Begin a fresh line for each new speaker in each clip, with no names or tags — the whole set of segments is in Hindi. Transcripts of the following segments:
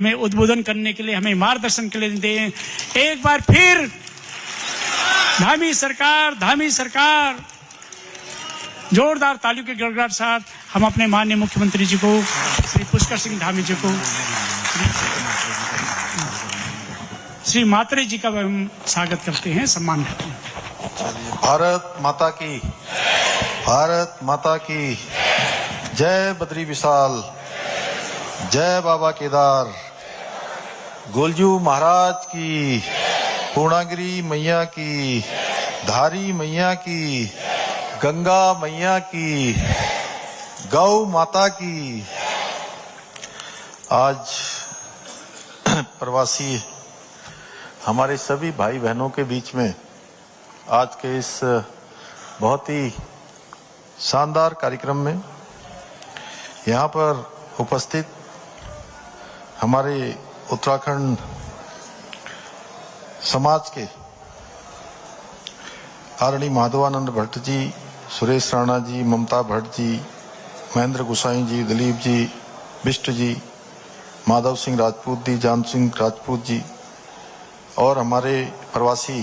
में उद्बोधन करने के लिए, हमें मार्गदर्शन के लिए दें। एक बार फिर धामी सरकार जोरदार तालियों के गड़गड़ाहट साथ हम अपने माननीय मुख्यमंत्री जी को, श्री पुष्कर सिंह धामी जी को, श्री मात्रे जी का हम स्वागत करते हैं, सम्मान करते हैं।
भारत माता की जय। बद्री विशाल, जय बाबा केदार, गोलजू महाराज की, पूर्णागिरी मैया की, धारी मैया की, गंगा मैया की, गौ माता की। आज प्रवासी हमारे सभी भाई बहनों के बीच में आज के इस बहुत ही शानदार कार्यक्रम में यहाँ पर उपस्थित हमारे उत्तराखंड समाज के आदरणीय माधवानंद भट्ट जी, सुरेश राणा जी, ममता भट्ट जी, महेंद्र गुसाई जी, दिलीप जी, बिष्ट जी, माधव सिंह राजपूत जी, जान सिंह राजपूत जी और हमारे प्रवासी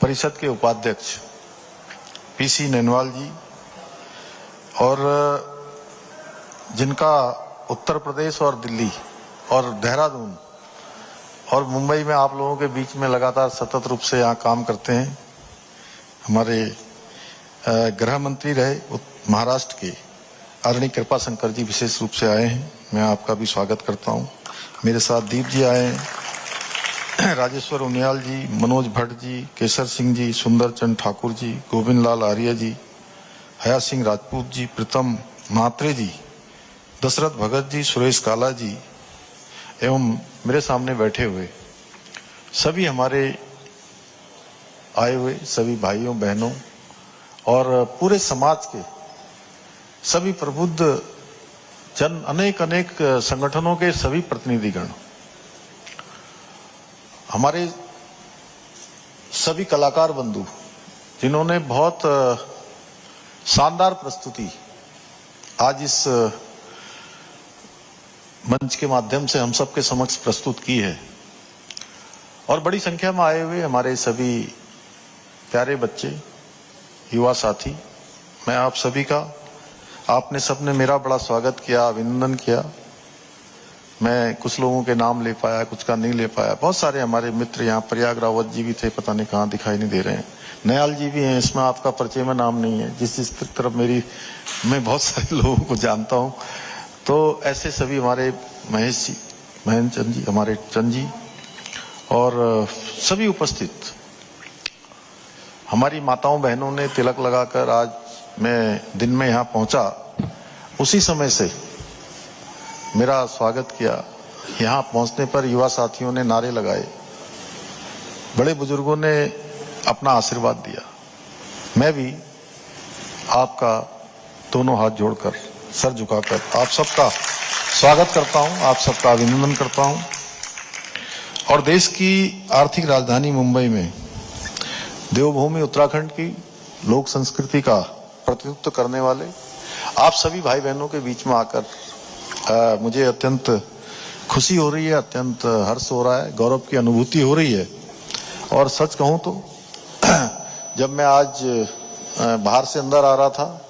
परिषद के उपाध्यक्ष पीसी नैनवाल जी, और जिनका उत्तर प्रदेश और दिल्ली और देहरादून और मुंबई में आप लोगों के बीच में लगातार सतत रूप से यहाँ काम करते हैं, हमारे गृह मंत्री रहे महाराष्ट्र के आदरणीय कृपा शंकर जी विशेष रूप से आए हैं, मैं आपका भी स्वागत करता हूँ। मेरे साथ दीप जी आए हैं, राजेश्वर उनियाल जी, मनोज भट्ट जी, केसर सिंह जी, सुंदर चंद ठाकुर जी, गोविंद लाल आर्य जी, हया सिंह राजपूत जी, प्रीतम म्हात्रे जी, दशरथ भगत जी, सुरेश काला जी एवं मेरे सामने बैठे हुए सभी हमारे आए हुए सभी भाइयों बहनों और पूरे समाज के सभी प्रबुद्ध जन, अनेक संगठनों के सभी प्रतिनिधिगण, हमारे सभी कलाकार बंधु जिन्होंने बहुत शानदार प्रस्तुति आज इस मंच के माध्यम से हम सबके समक्ष प्रस्तुत की है, और बड़ी संख्या में आए हुए हमारे सभी प्यारे बच्चे, युवा साथी, मैं आप सभी का, आपने सबने मेरा बड़ा स्वागत किया, अभिनंदन किया। मैं कुछ लोगों के नाम ले पाया, कुछ का नहीं ले पाया। बहुत सारे हमारे मित्र यहाँ, प्रयाग रावत जी भी थे, पता नहीं कहाँ दिखाई नहीं दे रहे हैं, नयाल जी भी हैं, इसमें आपका परिचय में नाम नहीं है, जिस तरफ मैं बहुत सारे लोगों को जानता हूँ। तो ऐसे सभी हमारे महेश जी, महेंद्र चंद जी, हमारे चंद जी और सभी उपस्थित हमारी माताओं बहनों ने तिलक लगाकर, आज मैं दिन में यहाँ पहुंचा उसी समय से मेरा स्वागत किया। यहाँ पहुंचने पर युवा साथियों ने नारे लगाए, बड़े बुजुर्गों ने अपना आशीर्वाद दिया। मैं भी आपका दोनों हाथ जोड़कर, सर झुकाकर आप सबका स्वागत करता हूं, आप सबका अभिनंदन करता हूं। और देश की आर्थिक राजधानी मुंबई में देवभूमि उत्तराखंड की लोक संस्कृति का प्रतिनिधित्व करने वाले आप सभी भाई बहनों के बीच में आकर मुझे अत्यंत खुशी हो रही है, अत्यंत हर्ष हो रहा है, गौरव की अनुभूति हो रही है। और सच कहूं तो जब मैं आज बाहर से अंदर आ रहा था,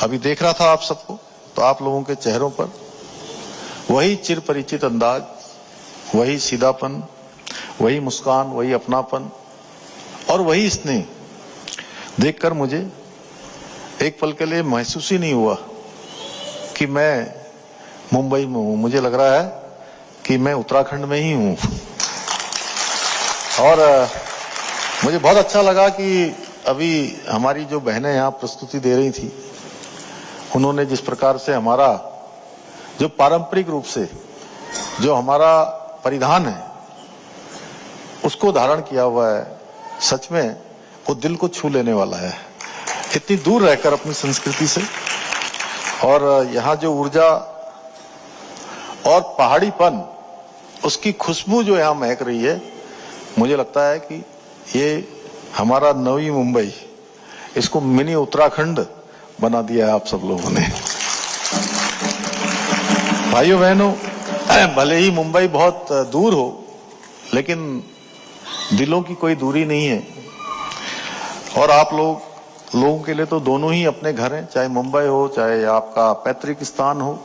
अभी देख रहा था आप सबको, तो आप लोगों के चेहरों पर वही चिर परिचित अंदाज, वही सीधापन, वही मुस्कान, वही अपनापन और वही स्नेह देखकर मुझे एक पल के लिए महसूस ही नहीं हुआ कि मैं मुंबई में हूं। मुझे लग रहा है कि मैं उत्तराखंड में ही हूं। और मुझे बहुत अच्छा लगा कि अभी हमारी जो बहनें यहाँ प्रस्तुति दे रही थी, उन्होंने जिस प्रकार से हमारा जो पारंपरिक रूप से जो हमारा परिधान है उसको धारण किया हुआ है, सच में वो दिल को छू लेने वाला है। इतनी दूर रहकर अपनी संस्कृति से, और यहाँ जो ऊर्जा और पहाड़ीपन, उसकी खुशबू जो यहाँ महक रही है, मुझे लगता है कि ये हमारा नवी मुंबई, इसको मिनी उत्तराखंड बना दिया है आप सब लोगों ने। भाइयों बहनों, भले ही मुंबई बहुत दूर हो, लेकिन दिलों की कोई दूरी नहीं है। और आप लोगों के लिए तो दोनों ही अपने घर हैं, चाहे मुंबई हो चाहे आपका पैतृक स्थान हो।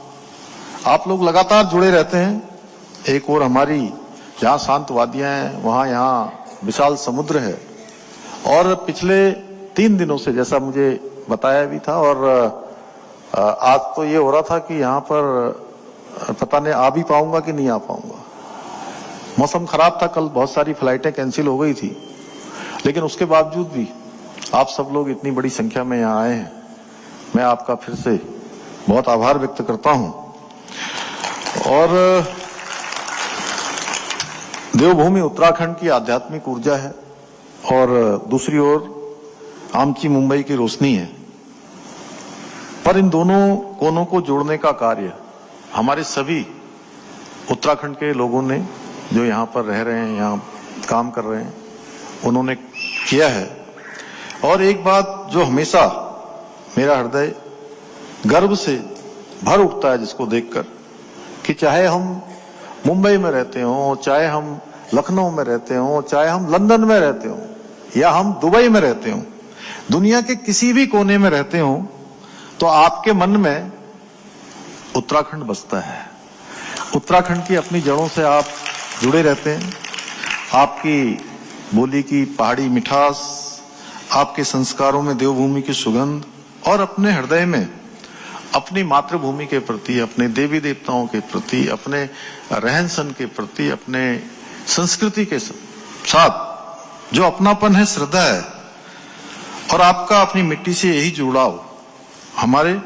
आप लोग लगातार जुड़े रहते हैं। एक और हमारी जहां शांत वादियां हैं, वहां यहाँ विशाल समुद्र है। और पिछले 3 दिनों से, जैसा मुझे बताया भी था, और आज तो ये हो रहा था कि यहाँ पर पता नहीं आ भी पाऊंगा कि नहीं आ पाऊंगा। मौसम खराब था, कल बहुत सारी फ्लाइटें कैंसिल हो गई थी, लेकिन उसके बावजूद भी आप सब लोग इतनी बड़ी संख्या में यहाँ आए हैं। मैं आपका फिर से बहुत आभार व्यक्त करता हूं। और देवभूमि उत्तराखंड की आध्यात्मिक ऊर्जा है और दूसरी ओर आमची मुंबई की रोशनी है। पर इन दोनों कोनों को जोड़ने का कार्य हमारे सभी उत्तराखंड के लोगों ने, जो यहाँ पर रह रहे हैं, यहाँ काम कर रहे हैं, उन्होंने किया है। और एक बात जो हमेशा मेरा हृदय गर्व से भर उठता है जिसको देखकर, कि चाहे हम मुंबई में रहते हों, चाहे हम लखनऊ में रहते हों, चाहे हम लंदन में रहते हों, या हम दुबई में रहते हों, दुनिया के किसी भी कोने में रहते हों, तो आपके मन में उत्तराखंड बसता है। उत्तराखंड की अपनी जड़ों से आप जुड़े रहते हैं। आपकी बोली की पहाड़ी मिठास, आपके संस्कारों में देवभूमि की सुगंध, और अपने हृदय में अपनी मातृभूमि के प्रति, अपने देवी देवताओं के प्रति, अपने रहन सहन के प्रति, अपने संस्कृति के साथ जो अपनापन है, श्रद्धा है, और आपका अपनी मिट्टी से यही जुड़ाव हमारे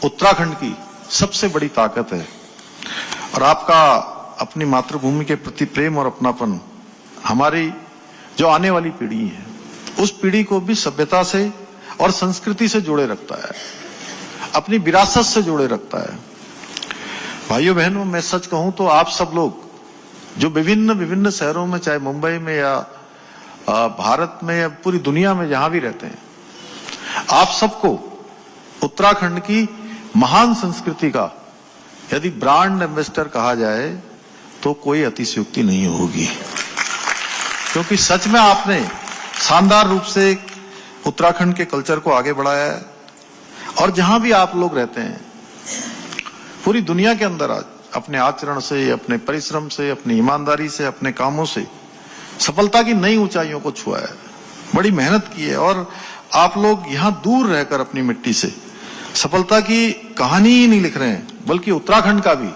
उत्तराखंड की सबसे बड़ी ताकत है। और आपका अपनी मातृभूमि के प्रति प्रेम और अपनापन हमारी जो आने वाली पीढ़ी है, उस पीढ़ी को भी सभ्यता से और संस्कृति से जोड़े रखता है, अपनी विरासत से जोड़े रखता है। भाइयों बहनों, मैं सच कहूं तो आप सब लोग जो विभिन्न शहरों में, चाहे मुंबई में या भारत में या पूरी दुनिया में जहां भी रहते हैं, आप सबको उत्तराखंड की महान संस्कृति का यदि ब्रांड एम्बेसडर कहा जाए तो कोई अतिशयोक्ति नहीं होगी। क्योंकि सच में आपने शानदार रूप से उत्तराखंड के कल्चर को आगे बढ़ाया है। और जहां भी आप लोग रहते हैं, पूरी दुनिया के अंदर आज अपने आचरण से, अपने परिश्रम से, अपनी ईमानदारी से, अपने कामों से सफलता की नई ऊंचाइयों को छुआ है, बड़ी मेहनत की है। और आप लोग यहां दूर रहकर अपनी मिट्टी से सफलता की कहानी ही नहीं लिख रहे हैं, बल्कि उत्तराखंड का भी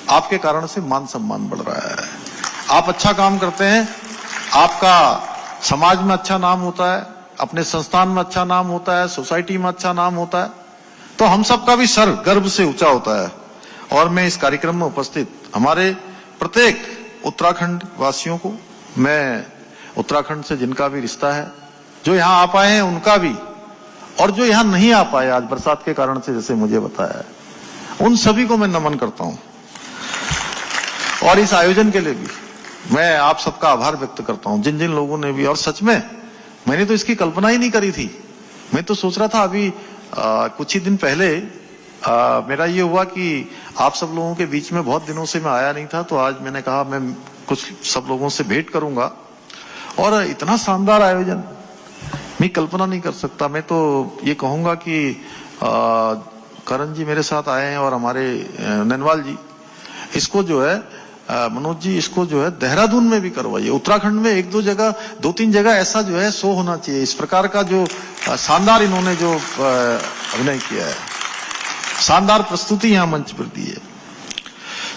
आपके कारण से मान सम्मान बढ़ रहा है। आप अच्छा काम करते हैं, आपका समाज में अच्छा नाम होता है, अपने संस्थान में अच्छा नाम होता है, सोसाइटी में अच्छा नाम होता है, तो हम सबका भी सर गर्व से ऊंचा होता है। और मैं इस कार्यक्रम में उपस्थित हमारे प्रत्येक उत्तराखंड वासियों को, मैं उत्तराखंड से जिनका भी रिश्ता है, जो यहाँ आ पाए हैं उनका भी, और जो यहाँ नहीं आ पाए आज बरसात के कारण से, जैसे मुझे बताया है, उन सभी को मैं नमन करता हूं। और इस आयोजन के लिए भी मैं आप सबका आभार व्यक्त करता हूं, जिन जिन लोगों ने भी। और सच में मैंने तो इसकी कल्पना ही नहीं करी थी। मैं तो सोच रहा था अभी कुछ ही दिन पहले मेरा ये हुआ कि आप सब लोगों के बीच में बहुत दिनों से मैं आया नहीं था, तो आज मैंने कहा मैं कुछ सब लोगों से भेंट करूंगा। और इतना शानदार आयोजन मैं कल्पना नहीं कर सकता। मैं तो ये कहूंगा कि करण जी मेरे साथ आए हैं और हमारे ननवाल जी, इसको जो है मनोज जी, इसको जो है देहरादून में भी करवाइए। उत्तराखंड में 1-2 जगह, 2-3 जगह ऐसा जो है शो होना चाहिए। इस प्रकार का जो शानदार इन्होंने जो अभिनय किया है, शानदार प्रस्तुति यहाँ मंच पर दी है।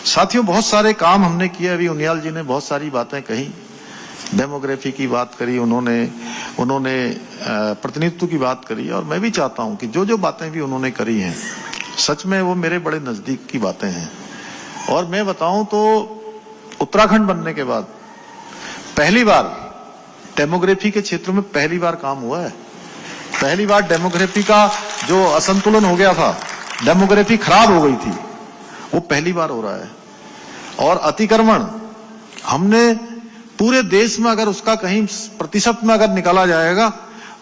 साथियों, बहुत सारे काम हमने किए। अभी उनियाल जी ने बहुत सारी बातें कही, डेमोग्राफी की बात करी, उन्होंने प्रतिनिधित्व की बात करी। और मैं भी चाहता हूं कि जो जो बातें भी उन्होंने करी हैं, सच में वो मेरे बड़े नजदीक की बातें हैं। और मैं बताऊं तो उत्तराखंड बनने के बाद पहली बार डेमोग्राफी के क्षेत्र में पहली बार काम हुआ है। पहली बार डेमोग्राफी का जो असंतुलन हो गया था, डेमोग्राफी खराब हो गई थी, वो पहली बार हो रहा है। और अतिक्रमण हमने पूरे देश में, अगर उसका कहीं प्रतिशत में अगर निकाला जाएगा,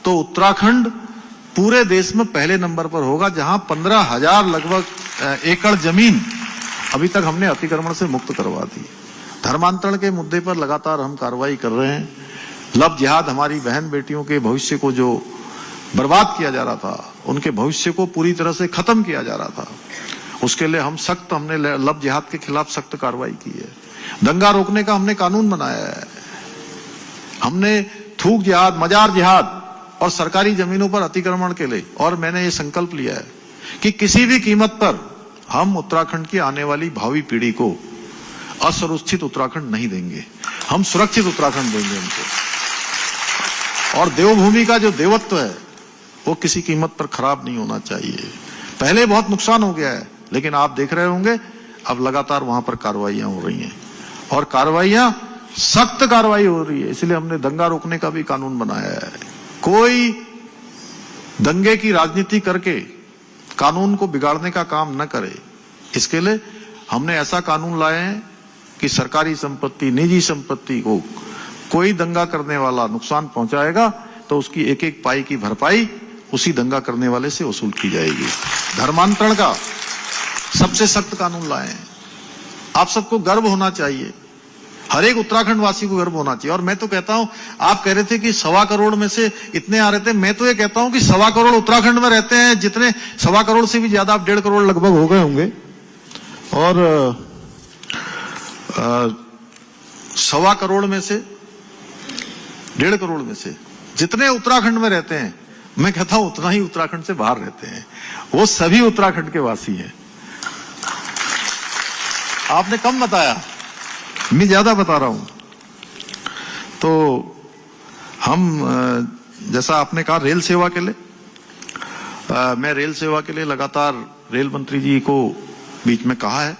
तो उत्तराखंड पूरे देश में पहले नंबर पर होगा, जहां 15,000 लगभग एकड़ जमीन अभी तक हमने अतिक्रमण से मुक्त करवा दी। धर्मांतरण के मुद्दे पर लगातार हम कार्रवाई कर रहे हैं। लव जिहाद, हमारी बहन बेटियों के भविष्य को जो बर्बाद किया जा रहा था, उनके भविष्य को पूरी तरह से खत्म किया जा रहा था, उसके लिए हमने लव जिहाद के खिलाफ सख्त कार्रवाई की है। दंगा रोकने का हमने कानून बनाया है। हमने थूक जिहाद, मजार जिहाद और सरकारी जमीनों पर अतिक्रमण के लिए, और मैंने ये संकल्प लिया है कि किसी भी कीमत पर हम उत्तराखंड की आने वाली भावी पीढ़ी को असुरक्षित उत्तराखंड नहीं देंगे। हम सुरक्षित उत्तराखंड देंगे उनको। और देवभूमि का जो देवत्व है वो किसी कीमत पर खराब नहीं होना चाहिए। पहले बहुत नुकसान हो गया है, लेकिन आप देख रहे होंगे अब लगातार वहां पर कार्रवाइयां हो रही हैं, और कार्रवाइयां सख्त कार्रवाई हो रही है। इसलिए हमने दंगा रोकने का भी कानून बनाया है। कोई दंगे की राजनीति करके कानून को बिगाड़ने का काम न करे, इसके लिए हमने ऐसा कानून लाए हैं कि सरकारी संपत्ति, निजी संपत्ति को कोई दंगा करने वाला नुकसान पहुंचाएगा तो उसकी एक एक पाई की भरपाई उसी दंगा करने वाले से वसूल की जाएगी। धर्मांतरण का सबसे सख्त कानून लाए हैं। आप सबको गर्व होना चाहिए, हर एक उत्तराखंड वासी को गर्व होना चाहिए। और मैं तो कहता हूं, आप कह रहे थे कि 1.25 करोड़ में से इतने आ रहे थे, मैं तो ये कहता हूं कि 1.25 करोड़ उत्तराखंड में रहते हैं, जितने 1.25 करोड़ से भी ज्यादा, 1.5 करोड़ लगभग हो गए होंगे। और 1.25 करोड़ में से, 1.5 करोड़ में से जितने उत्तराखंड में रहते हैं, मैं कहता हूं उतना ही उत्तराखंड से बाहर रहते हैं। वो सभी उत्तराखंड के वासी हैं। आपने कम बताया, मैं ज्यादा बता रहा हूं। तो हम, जैसा आपने कहा रेल सेवा के लिए, मैं रेल सेवा के लिए लगातार रेल मंत्री जी को बीच में कहा है।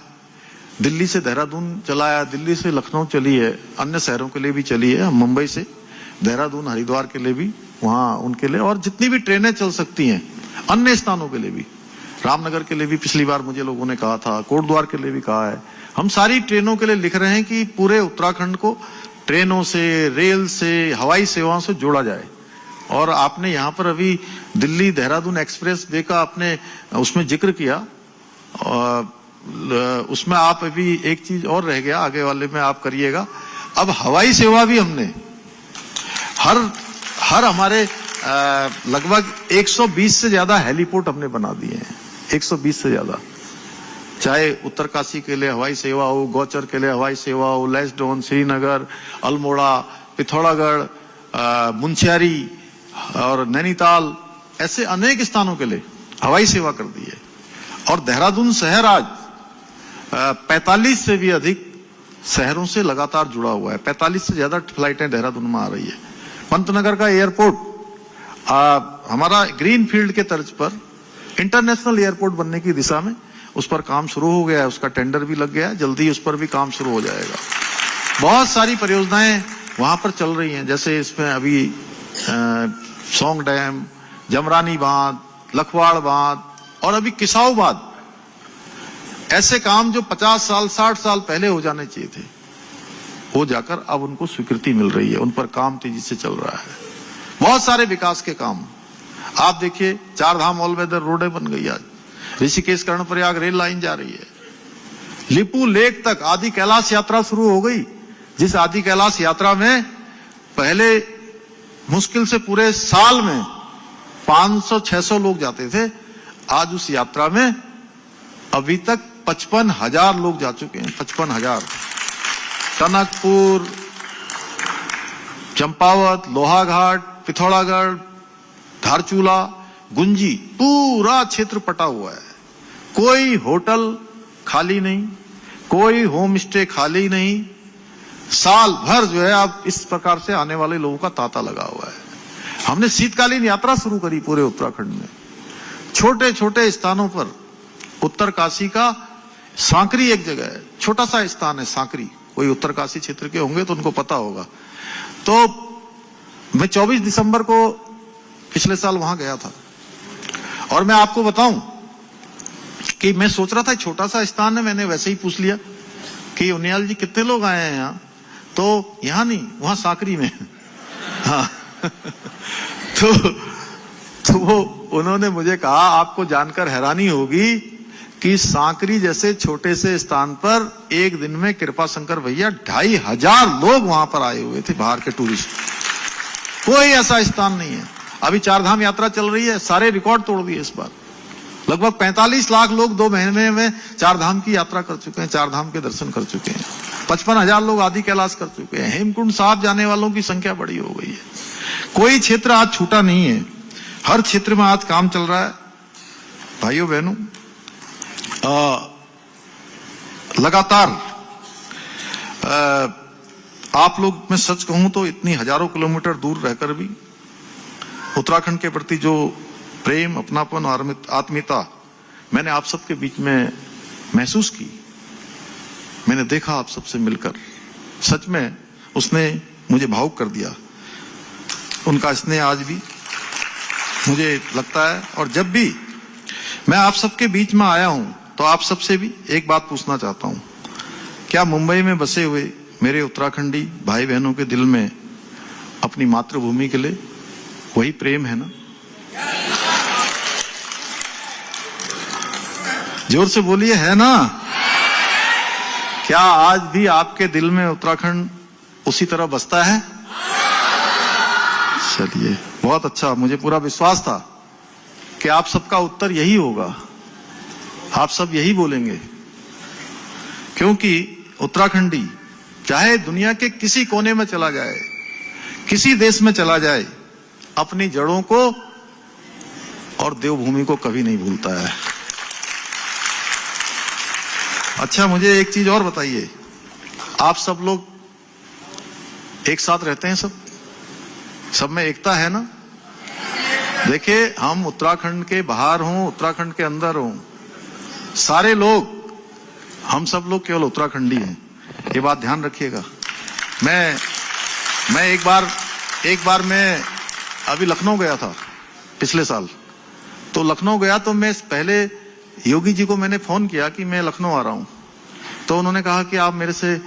दिल्ली से देहरादून चलाया, दिल्ली से लखनऊ चली है, अन्य शहरों के लिए भी चली है। मुंबई से देहरादून, हरिद्वार के लिए भी, वहां उनके लिए, और जितनी भी ट्रेनें चल सकती हैं अन्य स्थानों के लिए भी, रामनगर के लिए भी पिछली बार मुझे लोगों ने कहा था, कोटद्वार के लिए भी कहा है। हम सारी ट्रेनों के लिए लिख रहे हैं कि पूरे उत्तराखंड को ट्रेनों से, रेल से, हवाई सेवाओं से जोड़ा जाए। और आपने यहाँ पर अभी दिल्ली देहरादून एक्सप्रेस वे का आपने उसमें जिक्र किया, उसमें आप अभी एक चीज और रह गया, आगे वाले में आप करिएगा। अब हवाई सेवा भी हमने हर हमारे लगभग 120 से ज्यादा हेलीपोर्ट हमने बना दिए हैं। 120 से ज्यादा, चाहे उत्तरकाशी के लिए हवाई सेवा हो, गौचर के लिए हवाई सेवा हो, लैंसडाउन, श्रीनगर, अल्मोड़ा, पिथौरागढ़, मुंशियारी और नैनीताल, ऐसे अनेक स्थानों के लिए हवाई सेवा कर दी है। और देहरादून शहर आज 45 से भी अधिक शहरों से लगातार जुड़ा हुआ है। 45 से ज्यादा फ्लाइटें देहरादून में आ रही है। पंतनगर का एयरपोर्ट हमारा ग्रीन फील्ड के तर्ज पर इंटरनेशनल एयरपोर्ट बनने की दिशा में, उस पर काम शुरू हो गया है, उसका टेंडर भी लग गया है, जल्दी उस पर भी काम शुरू हो जाएगा। बहुत सारी परियोजनाएं वहां पर चल रही हैं, जैसे इसमें अभी सौंग डैम, जमरानी बांध, लखवाड़ बांध और अभी किसाऊ बांध, ऐसे काम जो 50 साल 60 साल पहले हो जाने चाहिए थे, वो जाकर अब उनको स्वीकृति मिल रही है, उन पर काम तेजी से चल रहा है। बहुत सारे विकास के काम आप देखिए, 4 धाम ऑल वेदर रोडें बन गई, आज ऋषिकेश कर्णप्रयाग रेल लाइन जा रही है, लिपू लेक तक आदि कैलाश यात्रा शुरू हो गई, जिस आदि कैलाश यात्रा में पहले मुश्किल से पूरे साल में 500-600 लोग जाते थे, आज उस यात्रा में अभी तक 55,000 लोग जा चुके हैं। 55,000। टनकपुर, चंपावत, लोहाघाट, पिथौरागढ़, धारचूला, गुंजी, पूरा क्षेत्र पटा हुआ है। कोई होटल खाली नहीं, कोई होम स्टे खाली नहीं। साल भर जो है अब इस प्रकार से आने वाले लोगों का तांता लगा हुआ है। हमने शीतकालीन यात्रा शुरू करी पूरे उत्तराखंड में, छोटे छोटे स्थानों पर। उत्तरकाशी का सांकरी एक जगह है, छोटा सा स्थान है सांकरी, कोई उत्तरकाशी क्षेत्र के होंगे तो उनको पता होगा। तो मैं 24 दिसंबर को पिछले साल वहां गया था, और मैं आपको बताऊं कि मैं सोच रहा था छोटा सा स्थान है, मैंने वैसे ही पूछ लिया कि उनियाल जी कितने लोग आए हैं यहाँ, तो यहाँ नहीं, वहां सांकरी में। हाँ तो वो उन्होंने मुझे कहा, आपको जानकर हैरानी होगी कि सांकरी जैसे छोटे से स्थान पर एक दिन में कृपा शंकर भैया 2500 लोग वहां पर आए हुए थे, बाहर के टूरिस्ट। कोई ऐसा स्थान नहीं है। अभी चारधाम यात्रा चल रही है, सारे रिकॉर्ड तोड़ दिए इस बार। लगभग 45 लाख लोग 2 महीने में चारधाम की यात्रा कर चुके हैं, चारधाम के दर्शन कर चुके हैं। 55,000 लोग आदि कैलाश कर चुके हैं। हेमकुंड साहब जाने वालों की संख्या बड़ी हो गई है। कोई क्षेत्र आज छूटा नहीं है, हर क्षेत्र में आज काम चल रहा है। भाइयों बहनों, लगातार आप लोग, मैं सच कहूं तो इतनी हजारों किलोमीटर दूर रहकर भी उत्तराखंड के प्रति जो प्रेम, अपनापन और आत्मीयता मैंने आप सबके बीच में महसूस की, मैंने देखा आप सबसे मिलकर, सच में उसने मुझे भावुक कर दिया। उनका स्नेह आज भी मुझे लगता है। और जब भी मैं आप सबके बीच में आया हूं तो आप सबसे भी एक बात पूछना चाहता हूं, क्या मुंबई में बसे हुए मेरे उत्तराखंडी भाई बहनों के दिल में अपनी मातृभूमि के लिए वही प्रेम है ना? जोर से बोलिए, है ना? क्या आज भी आपके दिल में उत्तराखंड उसी तरह बसता है? चलिए, बहुत अच्छा। मुझे पूरा विश्वास था कि आप सबका उत्तर यही होगा, आप सब यही बोलेंगे, क्योंकि उत्तराखंडी चाहे दुनिया के किसी कोने में चला जाए, किसी देश में चला जाए, अपनी जड़ों को और देवभूमि को कभी नहीं भूलता है। अच्छा, मुझे एक चीज और बताइए, आप सब लोग एक साथ रहते हैं, सब में एकता है ना? देखिए, हम उत्तराखंड के बाहर हों, उत्तराखंड के अंदर हों, सारे लोग, हम सब लोग केवल उत्तराखंडी हैं, ये बात ध्यान रखिएगा। मैं एक बार मैं अभी लखनऊ गया था पिछले साल, तो लखनऊ गया तो मैं पहले योगी जी को मैंने फोन किया कि मैं लखनऊ आ रहा हूं, तो उन्होंने कहा कि आप मेरे से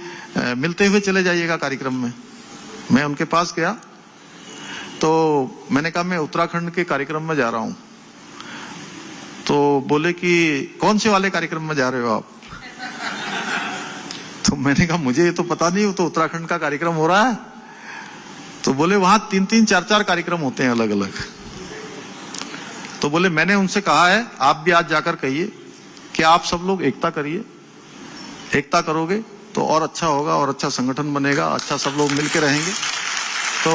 मिलते हुए चले जाइएगा कार्यक्रम में। मैं उनके पास गया तो मैंने कहा मैं उत्तराखंड के कार्यक्रम में जा रहा हूं, तो बोले कि कौन से वाले कार्यक्रम में जा रहे हो आप? तो मैंने कहा मुझे तो पता नहीं, वो तो उत्तराखंड का कार्यक्रम हो रहा है। तो बोले वहां 3-3, 4-4 कार्यक्रम होते हैं अलग अलग। तो बोले मैंने उनसे कहा है आप भी आज जाकर कहिए कि आप सब लोग एकता करिए, एकता करोगे तो और अच्छा होगा और अच्छा संगठन बनेगा, अच्छा सब लोग मिलकर रहेंगे, तो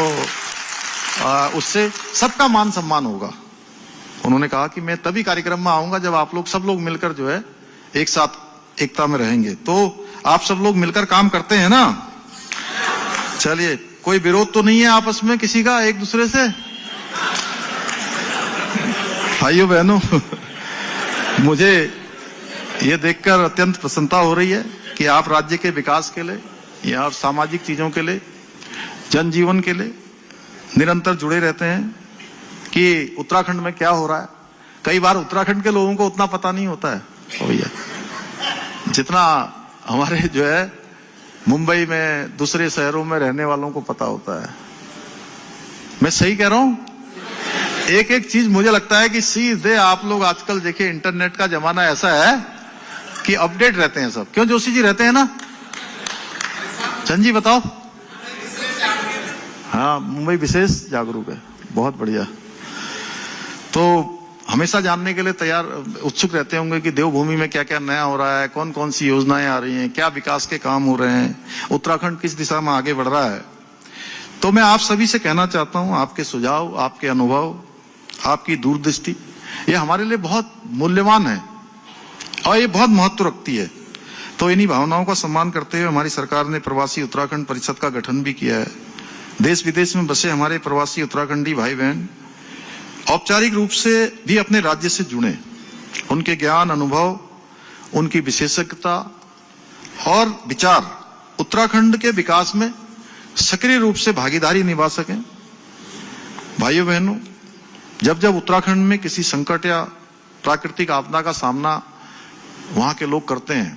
उससे सबका मान सम्मान होगा। उन्होंने कहा कि मैं तभी कार्यक्रम में आऊंगा जब आप लोग सब लोग मिलकर जो है एक साथ एकता में रहेंगे। तो आप सब लोग मिलकर काम करते हैं ना? चलिए, कोई विरोध तो नहीं है आपस में किसी का एक दूसरे से? भाइयों बहनों, मुझे ये देखकर अत्यंत प्रसन्नता हो रही है कि आप राज्य के विकास के लिए या सामाजिक चीजों के लिए, जनजीवन के लिए निरंतर जुड़े रहते हैं कि उत्तराखंड में क्या हो रहा है। कई बार उत्तराखंड के लोगों को उतना पता नहीं होता है भैया, जितना हमारे जो है मुंबई में, दूसरे शहरों में रहने वालों को पता होता है। मैं सही कह रहा हूं? एक एक चीज मुझे लगता है कि सीधे आप लोग आजकल देखिए, इंटरनेट का जमाना ऐसा है कि अपडेट रहते हैं सब। क्यों जोशी जी, रहते हैं ना? चंद जी बताओ। हाँ, मुंबई विशेष जागरूक है, बहुत बढ़िया। तो हमेशा जानने के लिए तैयार, उत्सुक रहते होंगे कि देवभूमि में क्या क्या नया हो रहा है, कौन कौन सी योजनाएं आ रही हैं, क्या विकास के काम हो रहे हैं, उत्तराखंड किस दिशा में आगे बढ़ रहा है। तो मैं आप सभी से कहना चाहता हूं, आपके सुझाव, आपके अनुभव, आपकी दूरदृष्टि, ये हमारे लिए बहुत मूल्यवान है और ये बहुत महत्व रखती है। तो इन्हीं भावनाओं का सम्मान करते हुए हमारी सरकार ने प्रवासी उत्तराखंड परिषद का गठन भी किया है। देश विदेश में बसे हमारे प्रवासी उत्तराखंडी भाई बहन औपचारिक रूप से भी अपने राज्य से जुड़े, उनके ज्ञान, अनुभव, उनकी विशेषज्ञता और विचार उत्तराखंड के विकास में सक्रिय रूप से भागीदारी निभा सकें। भाइयों बहनों, जब जब उत्तराखंड में किसी संकट या प्राकृतिक आपदा का सामना वहां के लोग करते हैं,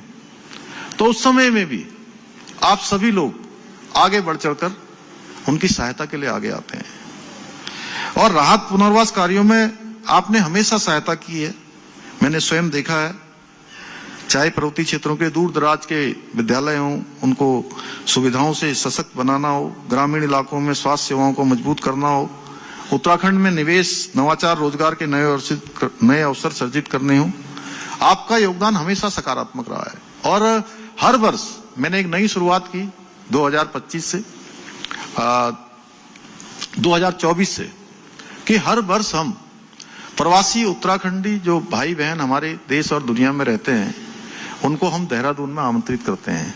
तो उस समय में भी आप सभी लोग आगे बढ़ चढ़कर उनकी सहायता के लिए आगे आते हैं और राहत पुनर्वास कार्यों में आपने हमेशा सहायता की है। मैंने स्वयं देखा है चाहे पर्वतीय क्षेत्रों के दूर दराज के विद्यालय हों, उनको सुविधाओं से सशक्त बनाना हो, ग्रामीण इलाकों में स्वास्थ्य सेवाओं को मजबूत करना हो, उत्तराखंड में निवेश, नवाचार, रोजगार के नए अवसर सर्जित करने हो, आपका योगदान हमेशा सकारात्मक रहा है। और हर वर्ष मैंने एक नई शुरुआत की 2025 से 2024 से कि हर वर्ष हम प्रवासी उत्तराखंडी जो भाई बहन हमारे देश और दुनिया में रहते हैं, उनको हम देहरादून में आमंत्रित करते हैं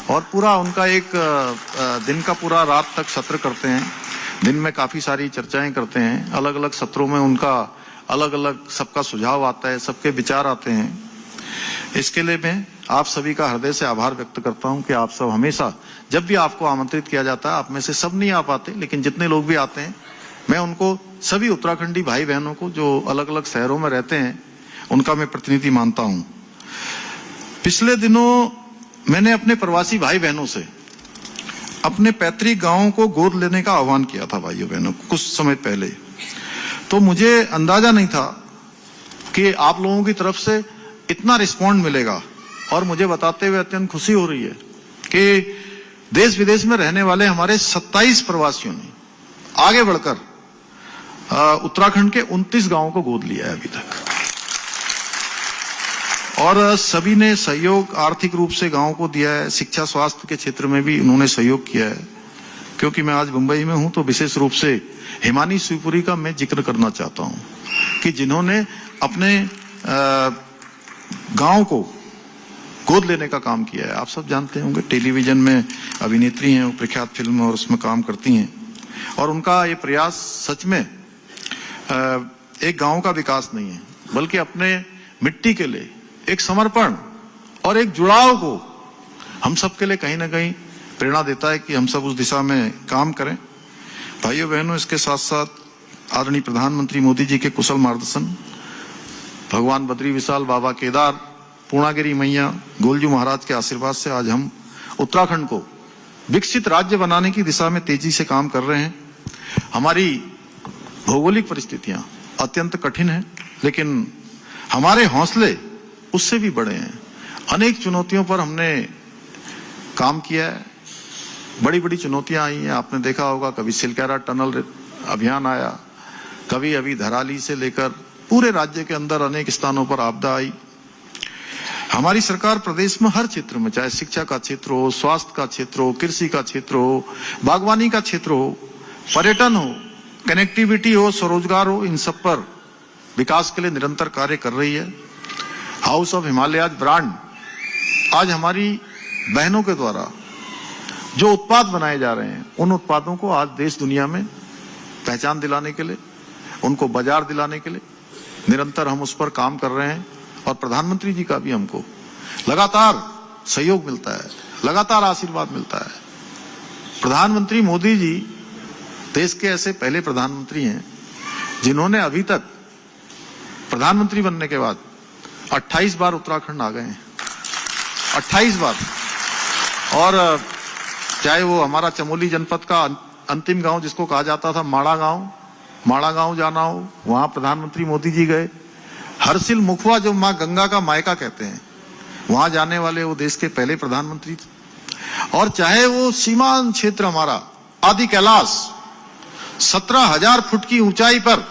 और पूरा उनका एक दिन का पूरा रात तक सत्र करते हैं। दिन में काफी सारी चर्चाएं करते हैं, अलग अलग सत्रों में उनका अलग अलग सबका सुझाव आता है, सबके विचार आते हैं। इसके लिए मैं आप सभी का हृदय से आभार व्यक्त करता हूं कि आप सब हमेशा जब भी आपको आमंत्रित किया जाता है, आप में से सब नहीं आ पाते, लेकिन जितने लोग भी आते हैं, मैं उनको सभी उत्तराखंडी भाई बहनों को जो अलग अलग शहरों में रहते हैं, उनका मैं प्रतिनिधि मानता हूं। पिछले दिनों मैंने अपने प्रवासी भाई बहनों से अपने पैतृक गांवों को गोद लेने का आह्वान किया था भाइयों बहनों कुछ समय पहले। तो मुझे अंदाजा नहीं था कि आप लोगों की तरफ से इतना रिस्पॉन्ड मिलेगा और मुझे बताते हुए अत्यंत खुशी हो रही है कि देश विदेश में रहने वाले हमारे 27 प्रवासियों ने आगे बढ़कर उत्तराखंड के 29 गांवों को गोद लिया है अभी तक और सभी ने सहयोग आर्थिक रूप से गांवों को दिया है। शिक्षा स्वास्थ्य के क्षेत्र में भी उन्होंने सहयोग किया है। क्योंकि मैं आज मुंबई में हूं तो विशेष रूप से हिमानी शिवपुरी का मैं जिक्र करना चाहता हूं कि जिन्होंने अपने गांव को गोद लेने का काम किया है। आप सब जानते होंगे, टेलीविजन में अभिनेत्री हैं, वो प्रख्यात फिल्म और उसमें काम करती हैं और उनका ये प्रयास सच में एक गांव का विकास नहीं है, बल्कि अपने मिट्टी के लिए एक समर्पण और एक जुड़ाव को हम सब के लिए कहीं ना कहीं प्रेरणा देता है कि हम सब उस दिशा में काम करें। भाइयों बहनों, इसके साथ साथ आदरणीय प्रधानमंत्री मोदी जी के कुशल मार्गदर्शन, भगवान बद्री विशाल, बाबा केदार, पूर्णागिरी मैया, गोलजू महाराज के आशीर्वाद से आज हम उत्तराखंड को विकसित राज्य बनाने की दिशा में तेजी से काम कर रहे हैं। हमारी भौगोलिक परिस्थितियां अत्यंत कठिन हैं, लेकिन हमारे हौसले उससे भी बड़े हैं। अनेक चुनौतियों पर हमने काम किया है, बड़ी बड़ी चुनौतियां आई हैं। आपने देखा होगा, कभी सिलक्यारा टनल अभियान आया, कभी अभी धराली से लेकर पूरे राज्य के अंदर अनेक स्थानों पर आपदा आई। हमारी सरकार प्रदेश में हर क्षेत्र में, चाहे शिक्षा का क्षेत्र हो, स्वास्थ्य का क्षेत्र हो, कृषि का क्षेत्र हो, बागवानी का क्षेत्र हो, पर्यटन हो, कनेक्टिविटी हो, स्वरोजगार हो, इन सब पर विकास के लिए निरंतर कार्य कर रही है। हाउस ऑफ हिमालयाज ब्रांड आज हमारी बहनों के द्वारा जो उत्पाद बनाए जा रहे हैं, उन उत्पादों को आज देश दुनिया में पहचान दिलाने के लिए, उनको बाजार दिलाने के लिए निरंतर हम उस पर काम कर रहे हैं और प्रधानमंत्री जी का भी हमको लगातार सहयोग मिलता है, लगातार आशीर्वाद मिलता है। प्रधानमंत्री मोदी जी देश के ऐसे पहले प्रधानमंत्री हैं जिन्होंने अभी तक प्रधानमंत्री बनने के बाद 28 बार उत्तराखंड आ गए हैं, 28 बार। और चाहे वो हमारा चमोली जनपद का अंतिम गांव जिसको कहा जाता था माड़ा गांव जाना हो, वहां प्रधानमंत्री मोदी जी गए। हरसिल मुखवा जो मां गंगा का मायका कहते हैं, वहां जाने वाले वो देश के पहले प्रधानमंत्री थे। और चाहे वो सीमांत क्षेत्र हमारा आदि कैलाश 17,000 फुट की ऊंचाई पर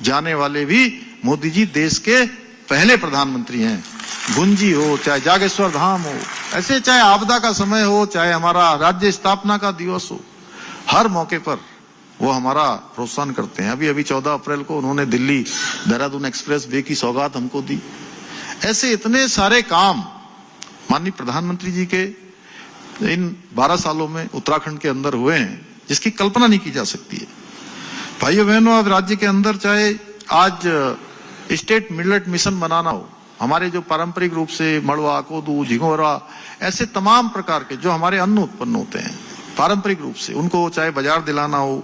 जाने वाले भी मोदी जी देश के पहले प्रधानमंत्री हैं। गुंजी हो, चाहे जागेश्वर धाम हो, ऐसे चाहे आपदा का समय हो, चाहे हमारा राज्य स्थापना का दिवस हो, हर मौके पर वो हमारा प्रोत्साहन करते हैं। अभी 14 अप्रैल को उन्होंने दिल्ली देहरादून एक्सप्रेस वे की सौगात हमको दी। ऐसे इतने सारे काम माननीय प्रधानमंत्री जी के इन 12 सालों में उत्तराखंड के अंदर हुए हैं, जिसकी कल्पना नहीं की जा सकती है। भाइयों बहनों, अब राज्य के अंदर चाहे आज स्टेट मिलेट मिशन बनाना हो, हमारे जो पारंपरिक रूप से मड़वा, कोदू, झिंगोरा, ऐसे तमाम प्रकार के जो हमारे अन्न उत्पन्न होते हैं पारंपरिक रूप से, उनको चाहे बाजार दिलाना हो,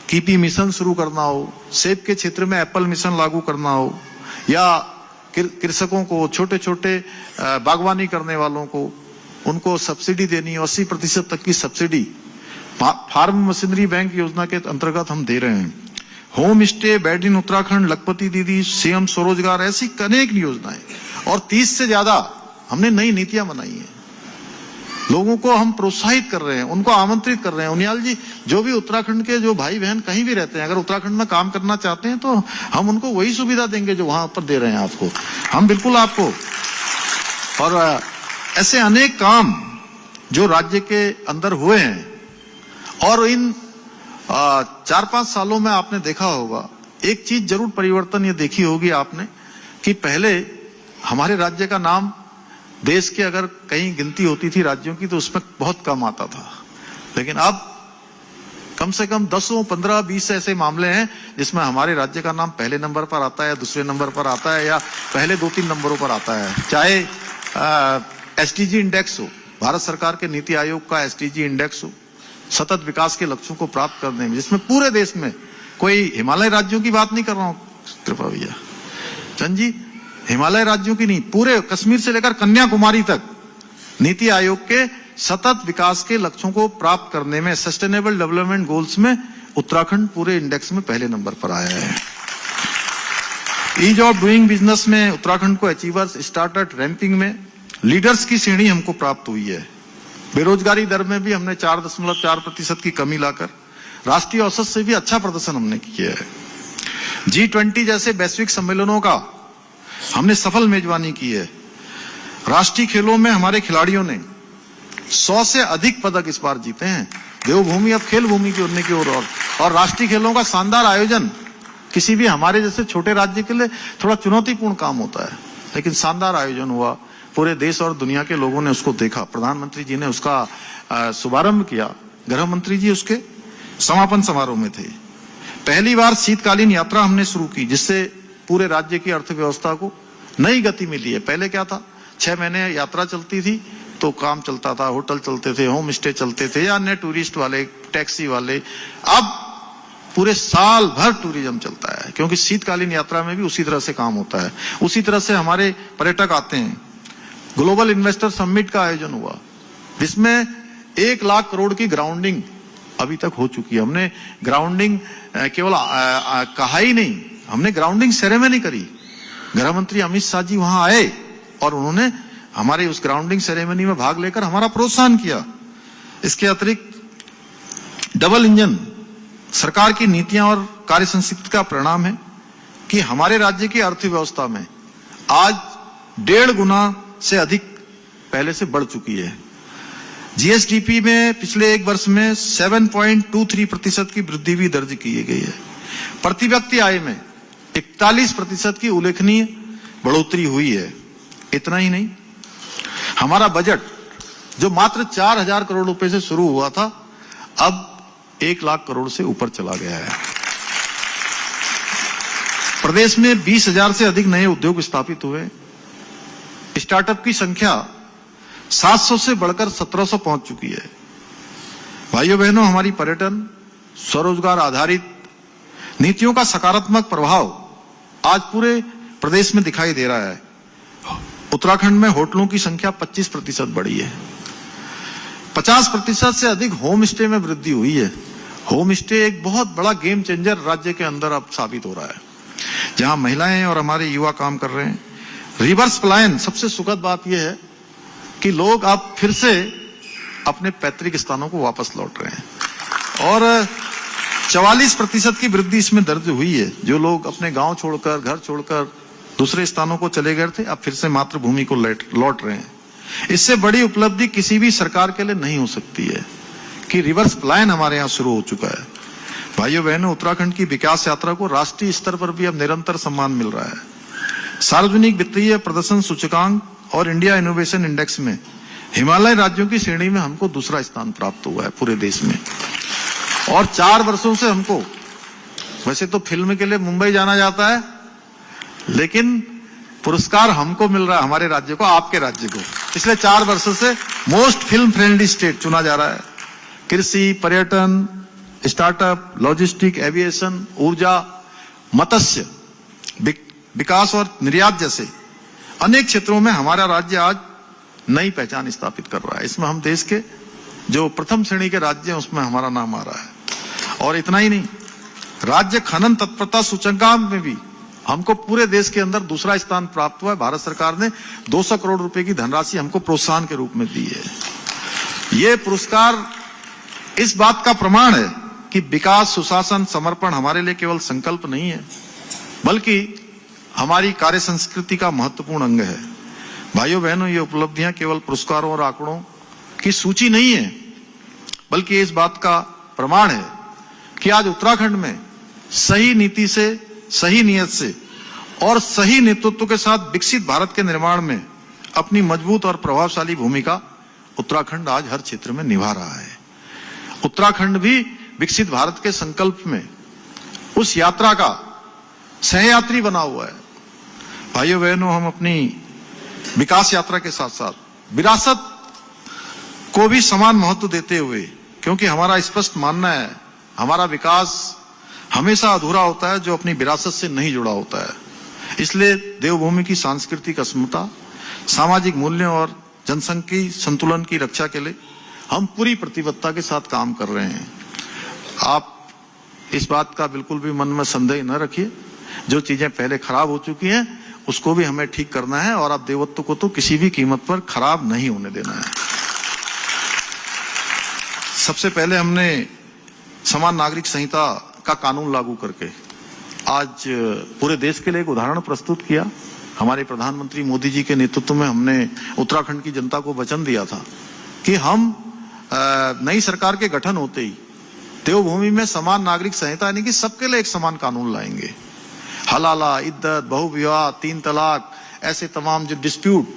कीपी मिशन शुरू करना हो, सेब के क्षेत्र में एप्पल मिशन लागू करना हो, या कृषकों को, छोटे छोटे बागवानी करने वालों को, उनको सब्सिडी देनी, 80% तक की सब्सिडी फार्म मशीनरी बैंक योजना के अंतर्गत हम दे रहे हैं। Home stay, bed in Uttarakhand, लखपति दीदी, सीएम स्वरोजगार, ऐसी अनेक योजनाएं और 30 से ज्यादा हमने नई नीतियां बनाई हैं, लोगों को हम प्रोत्साहित कर रहे हैं, उनको आमंत्रित कर रहे हैं। उनियाल जी, जो भी उत्तराखंड के जो भाई बहन कहीं भी रहते हैं, अगर उत्तराखंड में काम करना चाहते हैं तो हम उनको वही सुविधा देंगे जो वहां पर दे रहे हैं आपको, हम बिल्कुल आपको। और ऐसे अनेक काम जो राज्य के अंदर हुए हैं, और इन 4-5 सालों में आपने देखा होगा, एक चीज जरूर परिवर्तन ये देखी होगी आपने कि पहले हमारे राज्य का नाम देश के अगर कहीं गिनती होती थी राज्यों की तो उसमें बहुत कम आता था, लेकिन अब कम से कम 10, 15, 20 ऐसे मामले हैं जिसमें हमारे राज्य का नाम पहले नंबर पर आता है, या दूसरे नंबर पर आता है, या पहले 2-3 नंबरों पर आता है। चाहे एसडीजी इंडेक्स हो, भारत सरकार के नीति आयोग का एसडीजी इंडेक्स हो, सतत विकास के लक्ष्यों को प्राप्त करने में, जिसमें पूरे देश में, कोई हिमालय राज्यों की बात नहीं कर रहा हूं कृपा भैया, चंद जी, हिमालय राज्यों की नहीं, पूरे कश्मीर से लेकर कन्याकुमारी तक नीति आयोग के सतत विकास के लक्ष्यों को प्राप्त करने में, सस्टेनेबल डेवलपमेंट गोल्स में उत्तराखंड पूरे इंडेक्स में पहले नंबर पर आया है। ईज ऑफ डूइंग बिजनेस में उत्तराखंड को अचीवर्स स्टार्टअप रैंकिंग में लीडर्स की श्रेणी हमको प्राप्त हुई है। बेरोजगारी दर में भी हमने 4.4% की कमी लाकर राष्ट्रीय औसत से भी अच्छा प्रदर्शन हमने किया है। G20 जैसे वैश्विक सम्मेलनों का हमने सफल मेजबानी की है। राष्ट्रीय खेलों में हमारे खिलाड़ियों ने 100 से अधिक पदक इस बार जीते हैं। देवभूमि अब खेल भूमि की होने की ओर, और राष्ट्रीय खेलों का शानदार आयोजन किसी भी हमारे जैसे छोटे राज्य के लिए थोड़ा चुनौतीपूर्ण काम होता है, लेकिन शानदार आयोजन हुआ, पूरे देश और दुनिया के लोगों ने उसको देखा। प्रधानमंत्री जी ने उसका शुभारंभ किया, गृह मंत्री जी उसके समापन समारोह में थे। पहली बार शीतकालीन यात्रा हमने शुरू की, जिससे पूरे राज्य की अर्थव्यवस्था को नई गति मिली है। पहले क्या था, 6 महीने यात्रा चलती थी तो काम चलता था, होटल चलते थे, होम स्टे चलते थे, या अन्य टूरिस्ट वाले, टैक्सी वाले। अब पूरे साल भर टूरिज्म चलता है, क्योंकि शीतकालीन यात्रा में भी उसी तरह से काम होता है। उसी तरह से हमारे पर्यटक आते हैं। ग्लोबल इन्वेस्टर समिट का आयोजन हुआ, जिसमें 1 लाख करोड़ की ग्राउंडिंग अभी तक हो चुकी है। हमने ग्राउंडिंग केवल कहा ही नहीं, हमने ग्राउंडिंग सेरेमनी करी। गृह मंत्री अमित शाह जी वहां आए और उन्होंने हमारे उस ग्राउंडिंग सेरेमनी में भाग लेकर हमारा प्रोत्साहन किया। इसके अतिरिक्त डबल इंजन सरकार की नीतियां और कार्य संस्कृति का परिणाम है कि हमारे राज्य की अर्थव्यवस्था में आज 1.5 गुना से अधिक पहले से बढ़ चुकी है। जीएसडीपी में पिछले 1 वर्ष में 7.23% की वृद्धि भी दर्ज की गई है। प्रति व्यक्ति आय में 41% की उल्लेखनीय बढ़ोतरी हुई है। इतना ही नहीं, हमारा बजट जो मात्र 4,000 करोड़ रुपए से शुरू हुआ था, अब 1 लाख करोड़ से ऊपर चला गया है। प्रदेश में 20,000 से अधिक नए उद्योग स्थापित हुए। स्टार्टअप की संख्या 700 से बढ़कर 1700 पहुंच चुकी है। भाइयों बहनों, हमारी पर्यटन, स्वरोजगार आधारित नीतियों का सकारात्मक प्रभाव आज पूरे प्रदेश में दिखाई दे रहा है। उत्तराखंड में होटलों की संख्या 25% बढ़ी है। 50% से अधिक होम स्टे में वृद्धि हुई है। होम स्टे एक बहुत बड़ा गेम चेंजर राज्य के अंदर अब साबित हो रहा है, जहां महिलाएं और हमारे युवा काम कर रहे हैं। रिवर्स पलायन, सबसे सुखद बात यह है कि लोग अब फिर से अपने पैतृक स्थानों को वापस लौट रहे हैं, और 44% की वृद्धि इसमें दर्ज हुई है। जो लोग अपने गांव छोड़कर, घर छोड़कर दूसरे स्थानों को चले गए थे, अब फिर से मातृभूमि को लौट रहे हैं। इससे बड़ी उपलब्धि किसी भी सरकार के लिए नहीं हो सकती है कि रिवर्स पलायन हमारे यहाँ शुरू हो चुका है। भाइयों बहनों, उत्तराखंड की विकास यात्रा को राष्ट्रीय स्तर पर भी अब निरंतर सम्मान मिल रहा है। सार्वजनिक वित्तीय प्रदर्शन सूचकांक और इंडिया इनोवेशन इंडेक्स में हिमालय राज्यों की श्रेणी में हमको दूसरा स्थान प्राप्त हुआ है पूरे देश में। और 4 वर्षों से हमको, वैसे तो फिल्म के लिए मुंबई जाना जाता है, लेकिन पुरस्कार हमको मिल रहा है, हमारे राज्य को, आपके राज्य को। पिछले 4 वर्षों से मोस्ट फिल्म फ्रेंडली स्टेट चुना जा रहा है। कृषि, पर्यटन, स्टार्टअप, लॉजिस्टिक, एविएशन, ऊर्जा, मत्स्य विकास और निर्यात जैसे अनेक क्षेत्रों में हमारा राज्य आज नई पहचान स्थापित कर रहा है। इसमें हम देश के जो प्रथम श्रेणी के राज्य हैं उसमें हमारा नाम आ रहा है। और इतना ही नहीं, राज्य खनन तत्परता सूचकांक में भी हमको पूरे देश के अंदर दूसरा स्थान प्राप्त हुआ है। भारत सरकार ने 200 करोड़ रुपए की धनराशि हमको प्रोत्साहन के रूप में दी है। ये पुरस्कार इस बात का प्रमाण है कि विकास, सुशासन, समर्पण हमारे लिए केवल संकल्प नहीं है, बल्कि हमारी कार्य संस्कृति का महत्वपूर्ण अंग है। भाइयों बहनों, ये उपलब्धियां केवल पुरस्कारों और आंकड़ों की सूची नहीं है, बल्कि इस बात का प्रमाण है कि आज उत्तराखंड में सही नीति से, सही नियत से और सही नेतृत्व के साथ विकसित भारत के निर्माण में अपनी मजबूत और प्रभावशाली भूमिका उत्तराखंड आज हर क्षेत्र में निभा रहा है। उत्तराखंड भी विकसित भारत के संकल्प में उस यात्रा का सहयात्री बना हुआ है। भाइयों बहनों, हम अपनी विकास यात्रा के साथ साथ विरासत को भी समान महत्व देते हुए, क्योंकि हमारा स्पष्ट मानना है हमारा विकास हमेशा अधूरा होता है जो अपनी विरासत से नहीं जुड़ा होता है। इसलिए देवभूमि की सांस्कृतिक अस्मिता, सामाजिक मूल्यों और जनसंख्यी संतुलन की रक्षा के लिए हम पूरी प्रतिबद्धता के साथ काम कर रहे हैं। आप इस बात का बिल्कुल भी मन में संदेह न रखिए, जो चीजें पहले खराब हो चुकी हैं उसको भी हमें ठीक करना है और आप देवत्व को तो किसी भी कीमत पर खराब नहीं होने देना है। सबसे पहले हमने समान नागरिक संहिता का कानून लागू करके आज पूरे देश के लिए एक उदाहरण प्रस्तुत किया। हमारे प्रधानमंत्री मोदी जी के नेतृत्व में हमने उत्तराखंड की जनता को वचन दिया था कि हम नई सरकार के गठन होते ही देवभूमि में समान नागरिक संहिता यानी कि सबके लिए एक समान कानून लाएंगे। हलाला, इद्दत, बहुविवाह, 3 तलाक, ऐसे तमाम जो डिस्प्यूट,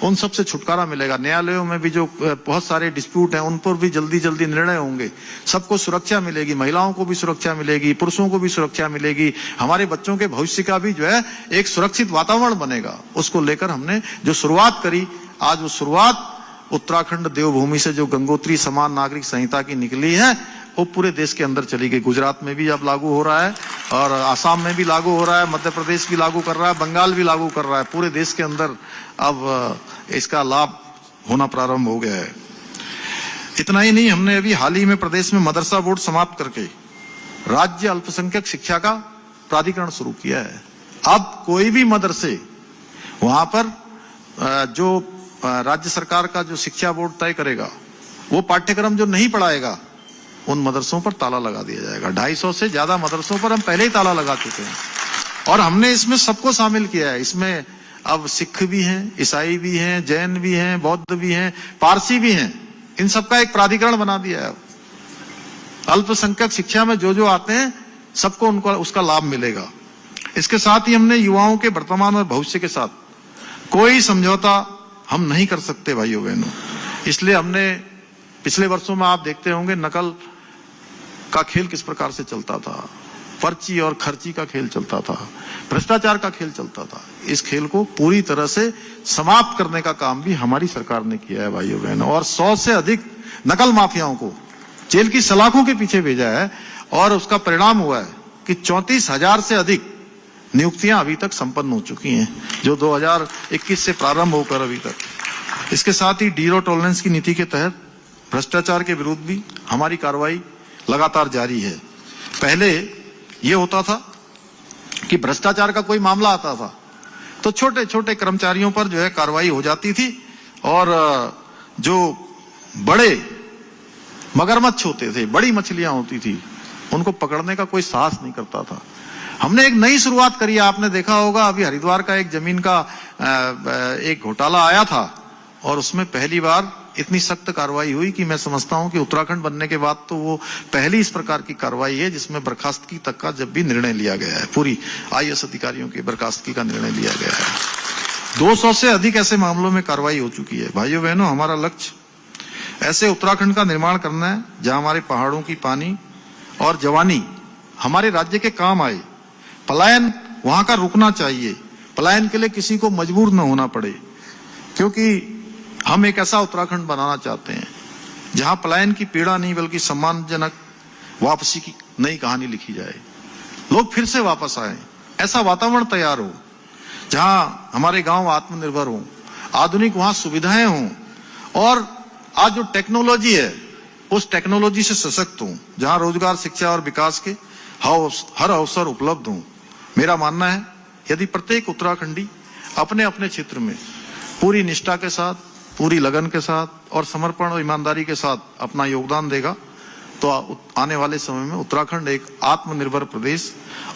उन सब से छुटकारा मिलेगा। न्यायालयों में भी जो बहुत सारे डिस्प्यूट हैं उन पर भी जल्दी जल्दी निर्णय होंगे। सबको सुरक्षा मिलेगी, महिलाओं को भी सुरक्षा मिलेगी, पुरुषों को भी सुरक्षा मिलेगी। हमारे बच्चों के भविष्य का भी जो है एक सुरक्षित वातावरण बनेगा। उसको लेकर हमने जो शुरुआत करी, आज वो शुरुआत उत्तराखंड देवभूमि से जो गंगोत्री समान नागरिक संहिता की निकली है वो पूरे देश के अंदर चली गई। गुजरात में भी अब लागू हो रहा है और आसाम में भी लागू हो रहा है, मध्य प्रदेश भी लागू कर रहा है, बंगाल भी लागू कर रहा है। पूरे देश के अंदर अब इसका लाभ होना प्रारंभ हो गया है। इतना ही नहीं, हमने अभी हाल ही में प्रदेश में मदरसा बोर्ड समाप्त करके राज्य अल्पसंख्यक शिक्षा का प्राधिकरण शुरू किया है। अब कोई भी मदरसे वहां पर जो राज्य सरकार का जो शिक्षा बोर्ड तय करेगा वो पाठ्यक्रम जो नहीं पढ़ाएगा उन मदरसों पर ताला लगा दिया जाएगा। 250 से ज्यादा मदरसों पर हम पहले ही ताला लगा चुके हैं और हमने इसमें सबको शामिल किया है। इसमें अब सिख भी हैं, ईसाई भी हैं, जैन भी हैं, बौद्ध भी हैं, पारसी भी हैं। इन सबका एक प्राधिकरण बना दिया है। अल्पसंख्यक शिक्षा में जो आते हैं सबको उनको उसका लाभ मिलेगा। इसके साथ ही हमने युवाओं के वर्तमान और भविष्य के साथ कोई समझौता हम नहीं कर सकते भाइयों बहनों। इसलिए हमने पिछले वर्षों में आप देखते होंगे नकल का खेल किस प्रकार से चलता था, पर्ची और खर्ची का खेल चलता था, भ्रष्टाचार का खेल चलता था। इस खेल को पूरी तरह से समाप्त करने का काम भी हमारी सरकार ने किया है भाइयों बहनों। और 100 से अधिक नकल माफियाओं को जेल की सलाखों के पीछे भेजा है और उसका परिणाम हुआ है कि 34,000 से अधिक नियुक्तियां अभी तक संपन्न हो चुकी हैं, जो 2021 से प्रारंभ होकर अभी तक। इसके साथ ही जीरो टॉलरेंस की नीति के तहत भ्रष्टाचार के विरुद्ध भी हमारी कार्रवाई लगातार जारी है। पहले ये होता था कि भ्रष्टाचार का कोई मामला आता था तो छोटे छोटे कर्मचारियों पर जो है कार्रवाई हो जाती थी और जो बड़े मगरमच्छ होते थे, बड़ी मछलियां होती थी, उनको पकड़ने का कोई साहस नहीं करता था। हमने एक नई शुरुआत करी है। आपने देखा होगा अभी हरिद्वार का एक जमीन का एक घोटाला आया था और उसमें पहली बार इतनी सख्त कार्रवाई हुई कि मैं समझता हूं कि उत्तराखंड बनने के बाद तो वो पहली इस प्रकार की कार्रवाई है जिसमें बर्खास्तगी तक का जब भी निर्णय लिया गया है। पूरी आईएएस अधिकारियों की बर्खास्तगी का निर्णय लिया गया है। 200 से अधिक ऐसे मामलों में कार्रवाई हो चुकी है। भाइयों बहनों, हमारा लक्ष्य ऐसे उत्तराखंड का निर्माण करना है जहां हमारे पहाड़ों की पानी और जवानी हमारे राज्य के काम आए। पलायन वहां का रुकना चाहिए। पलायन के लिए किसी को मजबूर न होना पड़े, क्योंकि हम एक ऐसा उत्तराखंड बनाना चाहते हैं जहां पलायन की पीड़ा नहीं बल्कि सम्मानजनक वापसी की नई कहानी लिखी जाए, लोग फिर से वापस आए, ऐसा वातावरण तैयार हो जहां हमारे गांव आत्मनिर्भर हो, आधुनिक वहां सुविधाएं हों और आज जो टेक्नोलॉजी है उस टेक्नोलॉजी से सशक्त हो, जहां रोजगार, शिक्षा और विकास के हर अवसर उपलब्ध हों। मेरा मानना है यदि प्रत्येक उत्तराखंडी अपने अपने क्षेत्र में पूरी निष्ठा के साथ, पूरी लगन के साथ और समर्पण और ईमानदारी के साथ अपना योगदान देगा तो आने वाले समय में उत्तराखंड एक आत्मनिर्भर प्रदेश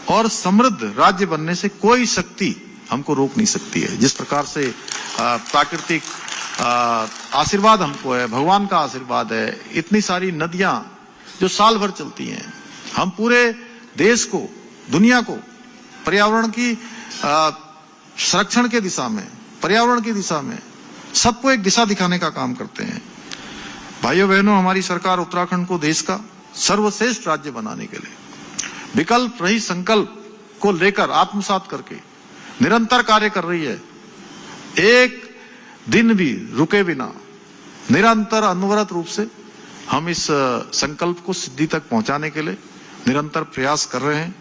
और समृद्ध राज्य बनने से कोई शक्ति हमको रोक नहीं सकती है। जिस प्रकार से प्राकृतिक आशीर्वाद हमको है, भगवान का आशीर्वाद है, इतनी सारी नदियां जो साल भर चलती हैं, हम पूरे देश को, दुनिया को पर्यावरण की संरक्षण के दिशा में, पर्यावरण की दिशा में सबको एक दिशा दिखाने का काम करते हैं। भाइयों बहनों, हमारी सरकार उत्तराखंड को देश का सर्वश्रेष्ठ राज्य बनाने के लिए विकल्प रहित संकल्प को लेकर आत्मसात करके निरंतर कार्य कर रही है। एक दिन भी रुके बिना निरंतर अनवरत रूप से हम इस संकल्प को सिद्धि तक पहुंचाने के लिए निरंतर प्रयास कर रहे हैं।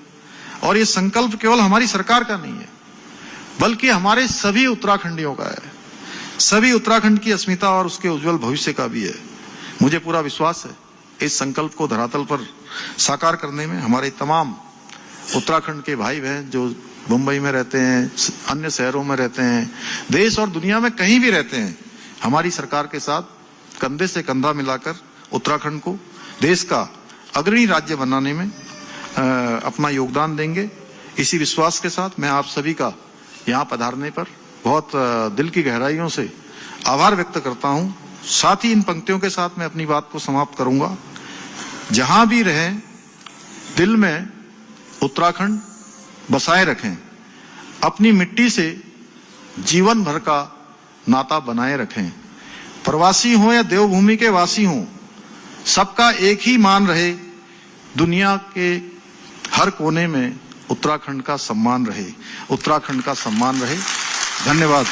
और ये संकल्प केवल हमारी सरकार का नहीं है, बल्कि हमारे सभी उत्तराखंडियों का है, सभी उत्तराखंड की अस्मिता और उसके उज्जवल भविष्य का भी है। मुझे पूरा विश्वास है इस संकल्प को धरातल पर साकार करने में हमारे तमाम उत्तराखंड के भाई बहन जो मुंबई में रहते हैं, अन्य शहरों में रहते हैं, देश और दुनिया में कहीं भी रहते हैं, हमारी सरकार के साथ कंधे से कंधा मिलाकर उत्तराखंड को देश का अग्रणी राज्य बनाने में अपना योगदान देंगे। इसी विश्वास के साथ मैं आप सभी का यहाँ पधारने पर बहुत दिल की गहराइयों से आभार व्यक्त करता हूँ। साथ ही इन पंक्तियों के साथ मैं अपनी बात को समाप्त करूंगा। जहां भी रहें, दिल में उत्तराखंड बसाए रखें, अपनी मिट्टी से जीवन भर का नाता बनाए रखें। प्रवासी हों या देवभूमि के वासी हों, सबका एक ही मान रहे, दुनिया के हर कोने में उत्तराखंड का सम्मान रहे, उत्तराखंड का सम्मान रहे। धन्यवाद।